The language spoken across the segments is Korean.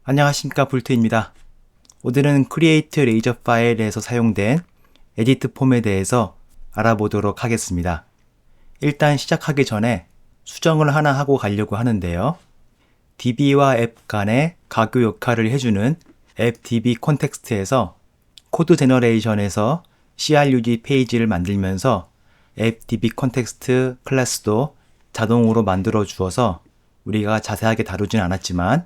안녕하십니까, 불트입니다. 오늘은 크리에이트 레이저 파일에서 사용된 에디트 폼에 대해서 알아보도록 하겠습니다. 일단 시작하기 전에 수정을 하나 하고 가려고 하는데요. DB와 앱 간의 가교 역할을 해주는 앱 DB 콘텍스트에서 코드 제너레이션에서 CRUD 페이지를 만들면서 앱 DB 콘텍스트 클래스도 자동으로 만들어 주어서 우리가 자세하게 다루진 않았지만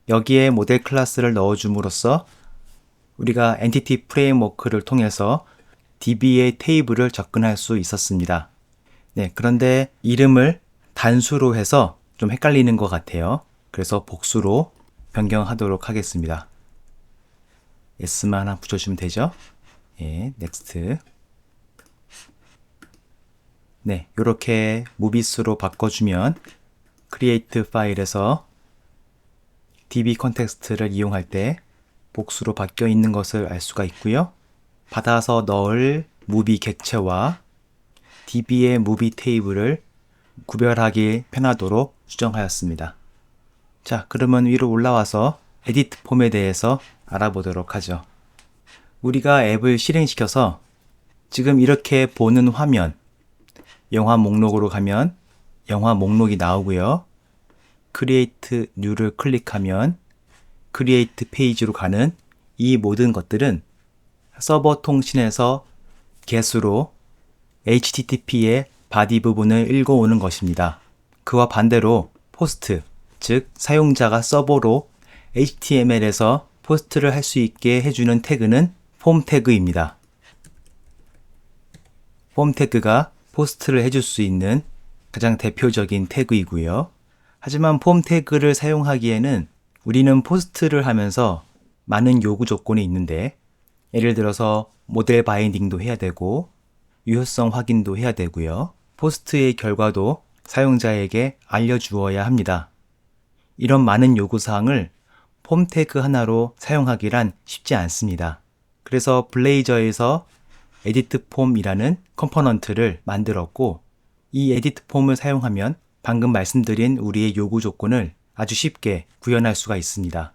여기에 모델 클래스를 넣어줌으로써 우리가 엔티티 프레임워크를 통해서 DB의 테이블을 접근할 수 있었습니다. 네, 그런데 이름을 단수로 해서 좀 헷갈리는 것 같아요. 그래서 복수로 변경하도록 하겠습니다. S만 하나 붙여주면 되죠? 예, 넥스트. 네, 이렇게 무비스로 바꿔주면 크리에이트 파일에서 DB 컨텍스트를 이용할 때 복수로 바뀌어 있는 것을 알 수가 있고요. 받아서 넣을 무비 객체와 DB의 무비 테이블을 구별하기 편하도록 수정하였습니다. 자, 그러면 위로 올라와서 에디트 폼에 대해서 알아보도록 하죠. 우리가 앱을 실행시켜서 지금 이렇게 보는 화면, 영화 목록으로 가면 영화 목록이 나오고요. 크리에이트 뉴를 클릭하면 크리에이트 페이지로 가는 이 모든 것들은 서버 통신에서 get으로 HTTP의 바디 부분을 읽어오는 것입니다. 그와 반대로 포스트, 즉 사용자가 서버로 HTML에서 포스트를 할 수 있게 해주는 태그는 폼 태그입니다. 폼 태그가 포스트를 해줄 수 있는 가장 대표적인 태그이고요. 하지만 폼 태그를 사용하기에는 우리는 포스트를 하면서 많은 요구 조건이 있는데 예를 들어서 모델 바인딩도 해야 되고 유효성 확인도 해야 되고요. 포스트의 결과도 사용자에게 알려주어야 합니다. 이런 많은 요구사항을 폼 태그 하나로 사용하기란 쉽지 않습니다. 그래서 블레이저에서 에디트 폼이라는 컴포넌트를 만들었고 이 에디트 폼을 사용하면 방금 말씀드린 우리의 요구 조건을 아주 쉽게 구현할 수가 있습니다.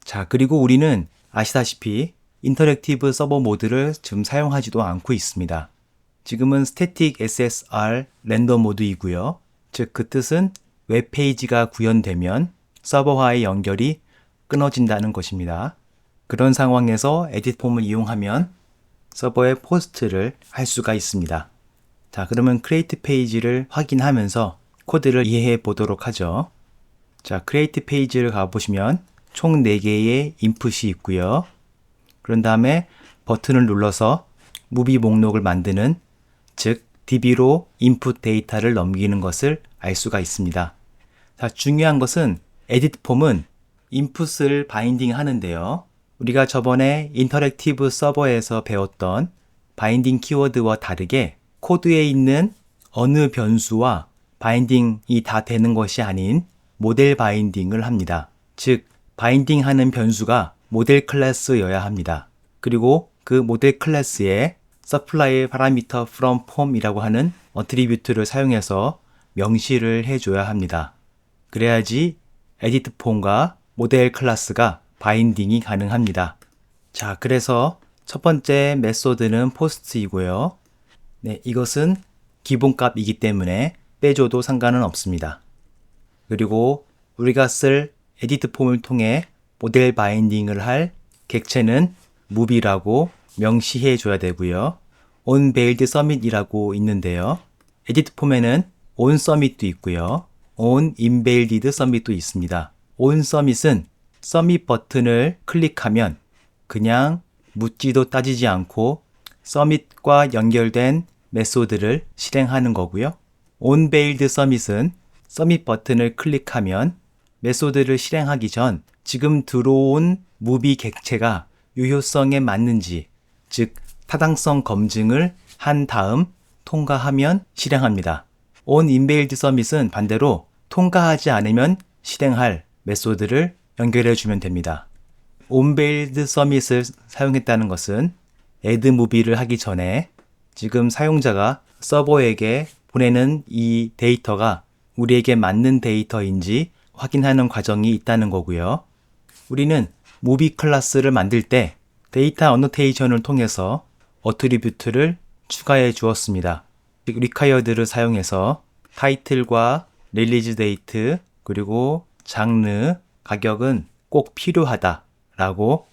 자, 그리고 우리는 아시다시피 인터랙티브 서버 모드를 지금 사용하지도 않고 있습니다. 지금은 스태틱 SSR 렌더 모드이고요. 즉, 그 뜻은 웹페이지가 구현되면 서버와의 연결이 끊어진다는 것입니다. 그런 상황에서 에디트 폼을 이용하면 서버에 포스트를 할 수가 있습니다. 자, 그러면 크리에이트 페이지를 확인하면서 코드를 이해해 보도록 하죠. 자, 크리에이트 페이지를 가보시면 총 4개의 인풋이 있고요. 그런 다음에 버튼을 눌러서 무비 목록을 만드는, 즉 DB로 인풋 데이터를 넘기는 것을 알 수가 있습니다. 자, 중요한 것은 에디트 폼은 인풋을 바인딩 하는데요. 우리가 저번에 인터랙티브 서버에서 배웠던 바인딩 키워드와 다르게 코드에 있는 어느 변수와 바인딩이 다 되는 것이 아닌 모델 바인딩을 합니다. 즉, 바인딩 하는 변수가 모델 클래스여야 합니다. 그리고 그 모델 클래스에 supply parameter from form이라고 하는 어트리뷰트를 사용해서 명시를 해줘야 합니다. 그래야지 에디트 폼과 모델 클래스가 바인딩이 가능합니다. 자, 그래서 첫 번째 메소드는 포스트이고요. 네, 이것은 기본값이기 때문에 빼줘도 상관은 없습니다. 그리고 우리가 쓸 에디트 폼을 통해 모델 바인딩을 할 객체는 무비라고 명시해 줘야 되고요. on build submit이라고 있는데요. 에디트 폼에는 on submit도 있고요. on invalid submit도 있습니다. on submit은 submit 버튼을 클릭하면 그냥 묻지도 따지지 않고 submit과 연결된 메소드를 실행하는 거고요. onBuild submit은 submit 버튼을 클릭하면 메소드를 실행하기 전 지금 들어온 무비 객체가 유효성에 맞는지, 즉 타당성 검증을 한 다음 통과하면 실행합니다. onInvalid submit은 반대로 통과하지 않으면 실행할 메소드를 연결해 주면 됩니다. onBuild submit을 사용했다는 것은 add movie를 하기 전에 지금 사용자가 서버에게 보내는 이 데이터가 우리에게 맞는 데이터인지 확인하는 과정이 있다는 거고요. 우리는 무비 클래스를 만들 때 데이터 어노테이션을 통해서 어트리뷰트를 추가해 주었습니다. required를 사용해서 타이틀과 릴리즈 데이트 그리고 장르, 가격은 꼭 필요하다 라고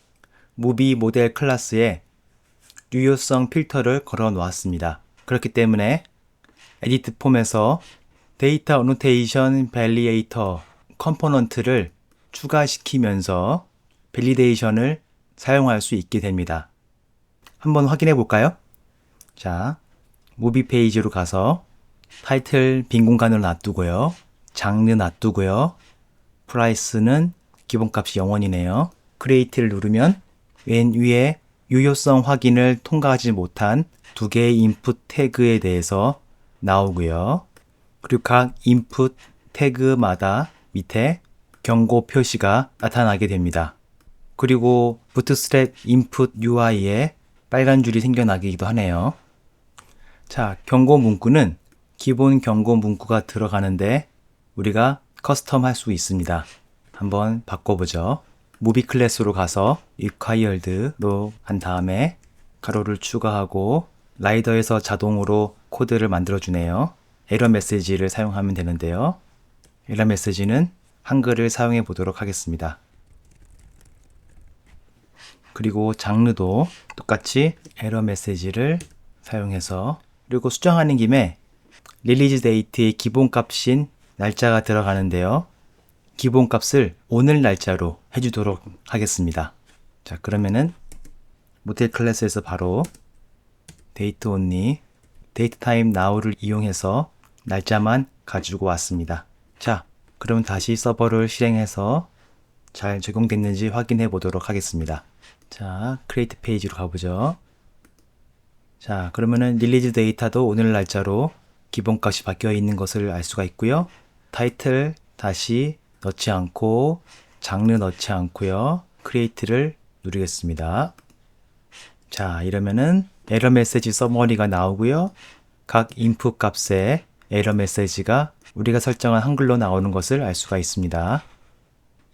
무비 모델 클래스에 유효성 필터를 걸어 놓았습니다. 그렇기 때문에 에디트 폼에서 데이터 어노테이션 밸리에이터 컴포넌트를 추가시키면서 밸리데이션을 사용할 수 있게 됩니다. 한번 확인해 볼까요? 자, 무비 페이지로 가서 타이틀 빈 공간을 놔두고요. 장르 놔두고요. 프라이스는 기본값이 0원이네요. 크리에이트를 누르면 맨 위에 유효성 확인을 통과하지 못한 두 개의 인풋 태그에 대해서 나오고요. 그리고 각 인풋 태그마다 밑에 경고 표시가 나타나게 됩니다. 그리고 부트스트랩 인풋 UI에 빨간 줄이 생겨나기도 하네요. 자, 경고 문구는 기본 경고 문구가 들어가는데 우리가 커스텀 할 수 있습니다. 한번 바꿔보죠. 무비 클래스로 가서 required로 한 다음에 가로를 추가하고 라이더에서 자동으로 코드를 만들어주네요. 에러 메시지를 사용하면 되는데요. 에러 메시지는 한글을 사용해 보도록 하겠습니다. 그리고 장르도 똑같이 에러 메시지를 사용해서 그리고 수정하는 김에 릴리즈 데이트의 기본값인 날짜가 들어가는데요. 기본값을 오늘 날짜로 해주도록 하겠습니다. 자, 그러면은 모델 클래스에서 바로 데이트 온리, 데이트 타임 나우를 이용해서 날짜만 가지고 왔습니다. 자, 그럼 다시 서버를 실행해서 잘 적용됐는지 확인해 보도록 하겠습니다. 자, 크리에이트 페이지로 가보죠. 자, 그러면은 릴리즈 데이터도 오늘 날짜로 기본값이 바뀌어 있는 것을 알 수가 있고요. 타이틀 다시 넣지 않고 장르 넣지 않고요. 크리에이트를 누르겠습니다. 자, 이러면은 에러 메시지 서머리가 나오고요. 각 인풋 값에 에러 메시지가 우리가 설정한 한글로 나오는 것을 알 수가 있습니다.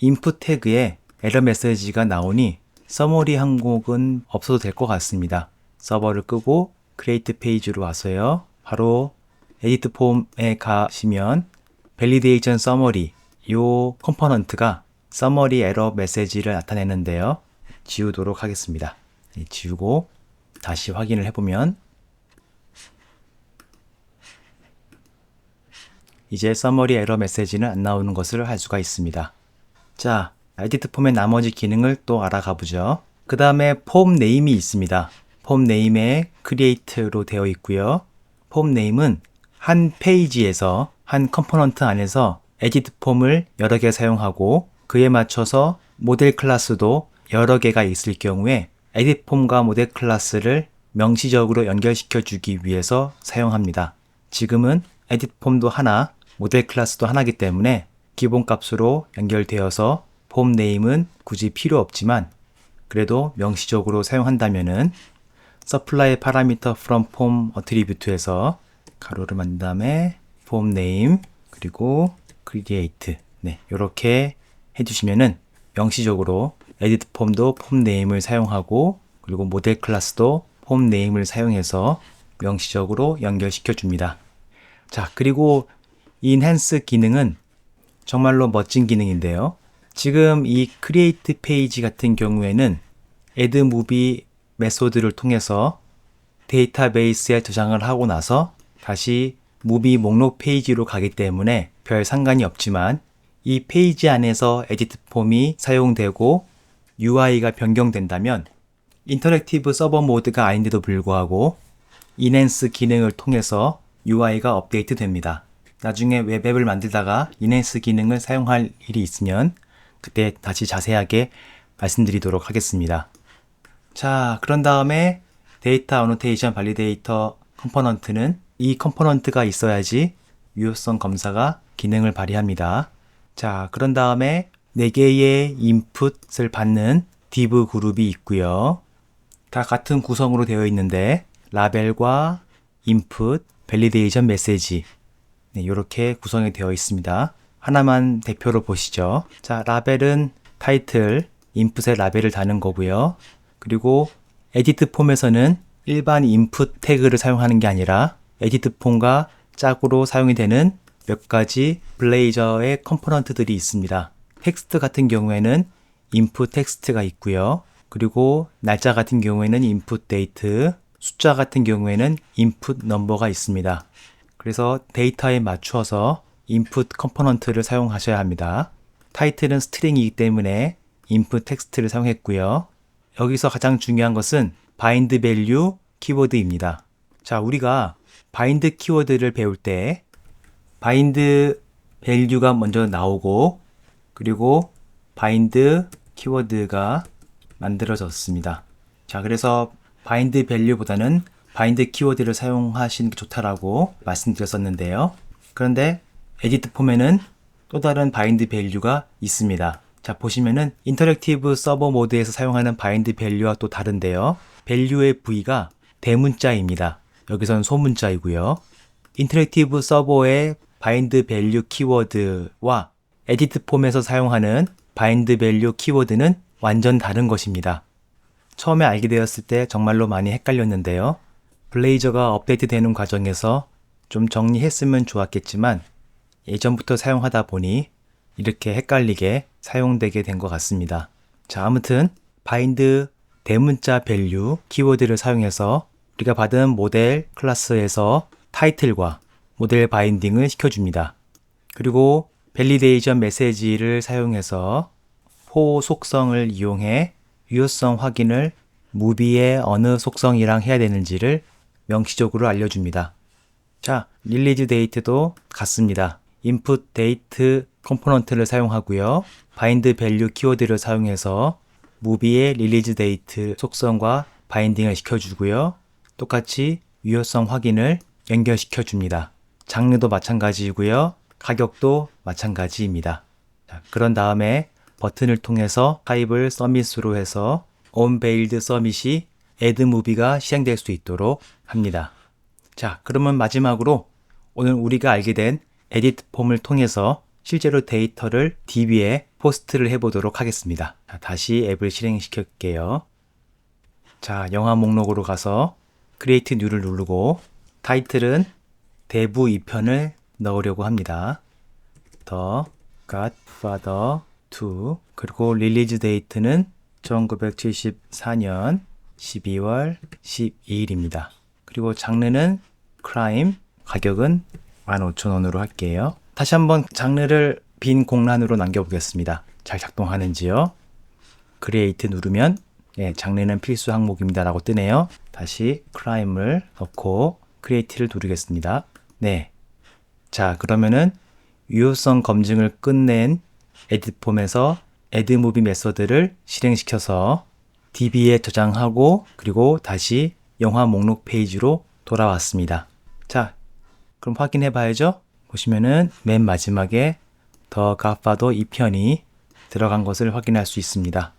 인풋 태그에 에러 메시지가 나오니 서머리 항목은 없어도 될 것 같습니다. 서버를 끄고 크리에이트 페이지로 와서요. 바로 에디트 폼에 가시면 밸리데이션 서머리 요 컴포넌트가 서머리 에러 메시지를 나타내는데요. 지우도록 하겠습니다. 지우고 다시 확인을 해보면 이제 서머리 에러 메시지는 안 나오는 것을 알 수가 있습니다. 자, 에디트 폼의 나머지 기능을 또 알아가 보죠. 그 다음에 폼 네임이 있습니다. 폼 네임에 크리에이트로 되어 있고요. 폼 네임은 한 페이지에서 한 컴포넌트 안에서 에디트 폼을 여러 개 사용하고 그에 맞춰서 모델 클래스도 여러 개가 있을 경우에 에디트 폼과 모델 클래스를 명시적으로 연결시켜 주기 위해서 사용합니다. 지금은 에디트 폼도 하나, 모델 클래스도 하나이기 때문에 기본값으로 연결되어서 폼 네임은 굳이 필요 없지만 그래도 명시적으로 사용한다면은 supply parameter from form attribute에서 가로를 만든 다음에 폼 네임 그리고 create 이렇게 해주시면은 명시적으로 에디트 폼도 폼 네임을 사용하고 그리고 모델 클래스도 폼 네임을 사용해서 명시적으로 연결시켜 줍니다. 자, 그리고 enhance 기능은 정말로 멋진 기능인데요. 지금 이 create 페이지 같은 경우에는 add movie 메소드를 통해서 데이터베이스에 저장을 하고 나서 다시 무비 목록 페이지로 가기 때문에 별 상관이 없지만 이 페이지 안에서 에디트 폼이 사용되고 UI가 변경된다면 인터랙티브 서버 모드가 아닌데도 불구하고 인핸스 기능을 통해서 UI가 업데이트 됩니다. 나중에 웹앱을 만들다가 인핸스 기능을 사용할 일이 있으면 그때 다시 자세하게 말씀드리도록 하겠습니다. 자, 그런 다음에 데이터 어노테이션 발리데이터 컴포넌트는 이 컴포넌트가 있어야지 유효성 검사가 기능을 발휘합니다. 자, 그런 다음에 4개의 인풋을 받는 div 그룹이 있고요. 다 같은 구성으로 되어 있는데 라벨과 인풋, 밸리데이션 메시지 이렇게 구성이 되어 있습니다. 하나만 대표로 보시죠. 자, 라벨은 타이틀, 인풋에 라벨을 다는 거고요. 그리고 에디트 폼에서는 일반 인풋 태그를 사용하는 게 아니라 에디트 폼과 짝으로 사용이 되는 몇 가지 블레이저의 컴포넌트들이 있습니다. 텍스트 같은 경우에는 인풋 텍스트가 있고요. 그리고 날짜 같은 경우에는 인풋 데이트, 숫자 같은 경우에는 인풋 넘버가 있습니다. 그래서 데이터에 맞추어서 인풋 컴포넌트를 사용하셔야 합니다. 타이틀은 스트링이기 때문에 인풋 텍스트를 사용했고요. 여기서 가장 중요한 것은 바인드 밸류 키워드입니다. 자, 우리가 바인드 키워드를 배울 때 바인드 밸류가 먼저 나오고 그리고 바인드 키워드가 만들어졌습니다. 자, 그래서 바인드 밸류보다는 바인드 키워드를 사용하시는 게 좋다라고 말씀드렸었는데요. 그런데 에디트 폼에는 또 다른 바인드 밸류가 있습니다. 자, 보시면은 인터랙티브 서버 모드에서 사용하는 바인드 밸류와 또 다른데요. 밸류의 부위가 대문자입니다. 여기서는 소문자이고요. 인터랙티브 서버의 바인드 밸류 키워드와 에디트 폼에서 사용하는 바인드 밸류 키워드는 완전 다른 것입니다. 처음에 알게 되었을 때 정말로 많이 헷갈렸는데요. 블레이저가 업데이트 되는 과정에서 좀 정리했으면 좋았겠지만 예전부터 사용하다 보니 이렇게 헷갈리게 사용되게 된 것 같습니다. 자, 아무튼 바인드 대문자 밸류 키워드를 사용해서 우리가 받은 모델 클래스에서 타이틀과 모델 바인딩을 시켜줍니다. 그리고 밸리데이션 메시지를 사용해서 for 속성을 이용해 유효성 확인을 무비의 어느 속성이랑 해야 되는지를 명시적으로 알려줍니다. 자, 릴리즈 데이트도 같습니다. 인풋 데이트 컴포넌트를 사용하고요. 바인드 밸류 키워드를 사용해서 무비의 릴리즈 데이트 속성과 바인딩을 시켜주고요. 똑같이 유효성 확인을 연결시켜 줍니다. 장르도 마찬가지이고요. 가격도 마찬가지입니다. 자, 그런 다음에 버튼을 통해서 타입을 서밋으로 해서 onBuild 서밋이 add movie가 실행될 수 있도록 합니다. 자, 그러면 마지막으로 오늘 우리가 알게 된 에디트 폼을 통해서 실제로 데이터를 DB에 포스트를 해보도록 하겠습니다. 자, 다시 앱을 실행시킬게요. 자, 영화 목록으로 가서 Create New를 누르고 타이틀은 대부 2편을 넣으려고 합니다. The Godfather 2 그리고 릴리즈 데이트는 1974년 12월 12일입니다. 그리고 장르는 크라임, 가격은 15,000원으로 할게요. 다시 한번 장르를 빈 공란으로 남겨보겠습니다. 잘 작동하는지요? 크리에이트 누르면 장르는 필수 항목입니다 라고 뜨네요. 다시 크라임을 넣고 크리에이트를 누르겠습니다. 네. 자, 그러면은 유효성 검증을 끝낸 에디트 폼에서 add movie 메서드를 실행시켜서 DB에 저장하고 그리고 다시 영화 목록 페이지로 돌아왔습니다. 자, 그럼 확인해 봐야죠. 보시면은 맨 마지막에 더 갓파더 2편이 들어간 것을 확인할 수 있습니다.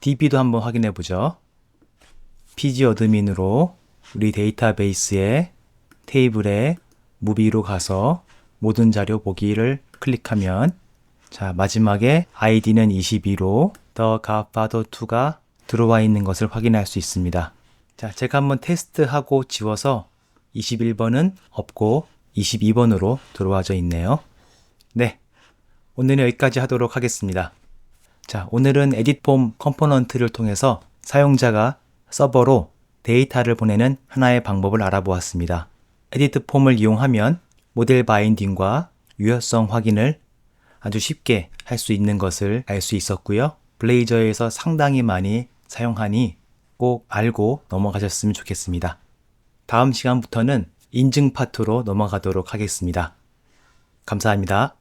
DB도 한번 확인해 보죠. PG 어드민으로 우리 데이터베이스의 테이블에 무비로 가서 모든 자료 보기를 클릭하면 자, 마지막에 아이디는 22로 더 갓파더 2가 들어와 있는 것을 확인할 수 있습니다. 자, 제가 한번 테스트하고 지워서 21번은 없고 22번으로 들어와져 있네요. 네, 오늘은 여기까지 하도록 하겠습니다. 자, 오늘은 에디트 폼 컴포넌트를 통해서 사용자가 서버로 데이터를 보내는 하나의 방법을 알아보았습니다. 에디트 폼을 이용하면 모델 바인딩과 유효성 확인을 아주 쉽게 할 수 있는 것을 알 수 있었고요. 블레이저에서 상당히 많이 사용하니 꼭 알고 넘어가셨으면 좋겠습니다. 다음 시간부터는 인증 파트로 넘어가도록 하겠습니다. 감사합니다.